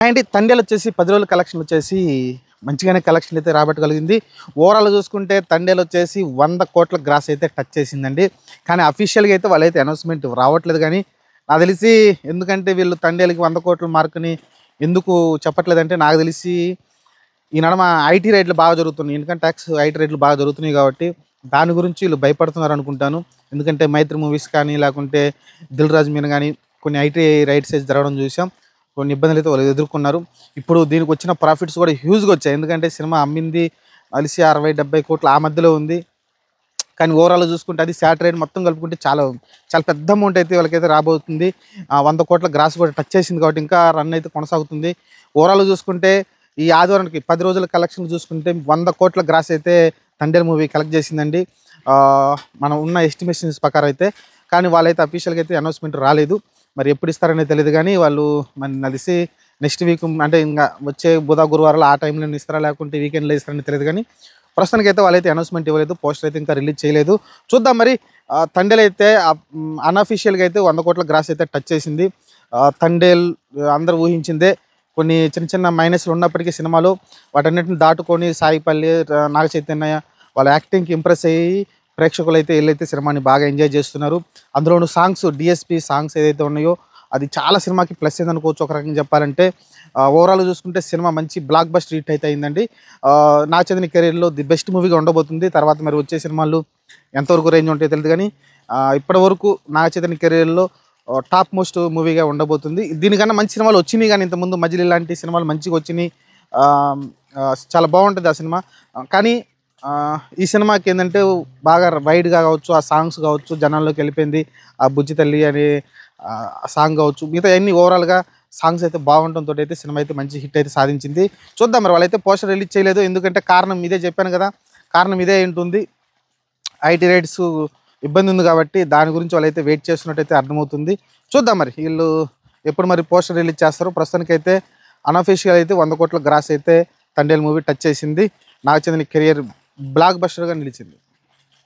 And Thandel వచ్చేసి 10 రోజుల collection వచ్చేసి మంచిగానే కలెక్షన్ అయితే రాబట్టగలిగింది. ఓవరాల్ చూసుకుంటే తండేలు వచ్చేసి 100 కోట్ల గ్రాస్ అయితే టచ్ చేసిందండి. కానీ అఫీషియల్గా అయితే వాళ్ళైతే అనౌన్స్మెంట్ రావట్లేదు. కానీ నాకు తెలిసి ఎందుకంటే వీళ్ళు తండేలకి 100 కోట్ల మార్కుని ఎందుకు చెప్పట్లేదంటే నాకు తెలిసి ఈ నడమ ఐటీ రేట్లు బాగా జరుగుతున్నాయి. ఇన్కమ్ ట్యాక్స్ ఐటీ రేట్లు బాగా జరుగుతున్నాయి కాబట్టి దాని గురించి వీళ్ళు భయపడుతున్నారు అనుకుంటాను. ఎందుకంటే మైత్రి మూవీస్ కానీ లేకుంటే దిల్ రాజు మీన కానీ కొన్ని ఐటీ రైట్స్ అయితే జరగడం చూసాం. కొన్ని ఇబ్బందులు అయితే వాళ్ళు ఎదుర్కొన్నారు. ఇప్పుడు దీనికి వచ్చిన ప్రాఫిట్స్ కూడా హ్యూజ్గా వచ్చాయి. ఎందుకంటే సినిమా అమ్మింది కలిసి 60-70 కోట్లు ఆ మధ్యలో ఉంది. కానీ ఓవరాల్ చూసుకుంటే అది శాటిలైట్ మొత్తం కలుపుకుంటే చాలా చాలా పెద్ద అమౌంట్ అయితే వాళ్ళకైతే రాబోతుంది. 100 కోట్ల గ్రాస్ కూడా టచ్ చేసింది కాబట్టి ఇంకా రన్ అయితే కొనసాగుతుంది. ఓవరాల్ చూసుకుంటే ఈ ఆదివారానికి 10 రోజుల కలెక్షన్ చూసుకుంటే 100 కోట్ల గ్రాస్ అయితే తండేల్ మూవీ కలెక్ట్ చేసిందండి. మనం ఉన్న ఎస్టిమేషన్స్ ప్రకారం అయితే. కానీ వాళ్ళైతే అఫీషియల్గా అయితే అనౌన్స్మెంట్ రాలేదు. మరి ఎప్పుడు ఇస్తారనేది తెలియదు. కానీ వాళ్ళు మరి నలిసి నెక్స్ట్ వీక్ అంటే ఇంకా వచ్చే బుధ గురువారాలు ఆ టైంలో ఇస్తారా లేకుంటే వీకెండ్లో ఇస్తారని తెలియదు. కానీ ప్రస్తుతానికి అయితే వాళ్ళైతే అనౌన్స్మెంట్ ఇవ్వలేదు. పోస్టర్ అయితే ఇంకా రిలీజ్ చేయలేదు. చూద్దాం మరి. తండేల్ అయితే అన్అఫీషియల్గా అయితే 100 కోట్ల గ్రాస్ అయితే టచ్ చేసింది. తండేల్ అందరూ ఊహించిందే. కొన్ని చిన్న చిన్న మైనస్లు ఉన్నప్పటికీ సినిమాలో వాటన్నిటిని దాటుకొని సాయిపల్లి, నాగ చైతన్య వాళ్ళ యాక్టింగ్కి ఇంప్రెస్ అయ్యి ప్రేక్షకులు అయితే వీళ్ళైతే సినిమాని బాగా ఎంజాయ్ చేస్తున్నారు. అందులోనూ సాంగ్స్ డిఎస్పి సాంగ్స్ ఏదైతే ఉన్నాయో అది చాలా సినిమాకి ప్లస్ అయిందనుకోవచ్చు. ఒక రకంగా చెప్పాలంటే ఓవరాల్ చూసుకుంటే సినిమా మంచి బ్లాక్ బస్టర్ హిట్ అయితే అయిందండి. నాగ చైతన్య కెరీర్లో ది బెస్ట్ మూవీగా ఉండబోతుంది. తర్వాత మరి వచ్చే సినిమాలు ఎంతవరకు రేంజ్ ఉంటాయో తెలియదు. కానీ ఇప్పటి వరకు నాగ చైతన్య కెరీర్లో టాప్ మోస్ట్ మూవీగా ఉండబోతుంది. దీనికన్నా మంచి సినిమాలు వచ్చినాయి. కానీ ఇంతకుముందు మజిలీ లాంటి సినిమాలు మంచిగా వచ్చినాయి. చాలా బాగుంటుంది ఆ సినిమా. కానీ ఈ సినిమాకి ఏంటంటే బాగా వైడ్గా కావచ్చు, ఆ సాంగ్స్ కావచ్చు, జనాల్లోకి వెళ్ళిపోయింది. ఆ బుజ్జి తల్లి అనే సాంగ్ కావచ్చు, మిగతా అన్ని ఓవరాల్గా సాంగ్స్ అయితే బాగుండటంతో అయితే సినిమా అయితే మంచి హిట్ అయితే సాధించింది. చూద్దాం మరి. వాళ్ళైతే పోస్టర్ రిలీజ్ చేయలేదు. ఎందుకంటే కారణం ఇదే చెప్పాను కదా, కారణం ఇదే ఉంటుంది. ఐటీ రైట్స్ ఇబ్బంది ఉంది కాబట్టి దాని గురించి వాళ్ళైతే వెయిట్ చేస్తున్నట్టయితే అర్థమవుతుంది. చూద్దాం మరి వీళ్ళు ఎప్పుడు మరి పోస్టర్ రిలీజ్ చేస్తారో. ప్రస్తుతానికైతే అన్అఫీషియల్ అయితే 100 కోట్ల గ్రాస్ అయితే తండేల్ మూవీ టచ్ చేసింది. నాగ చైతన్య కెరియర్ బ్లాక్ బస్టర్గా నిలిచింది.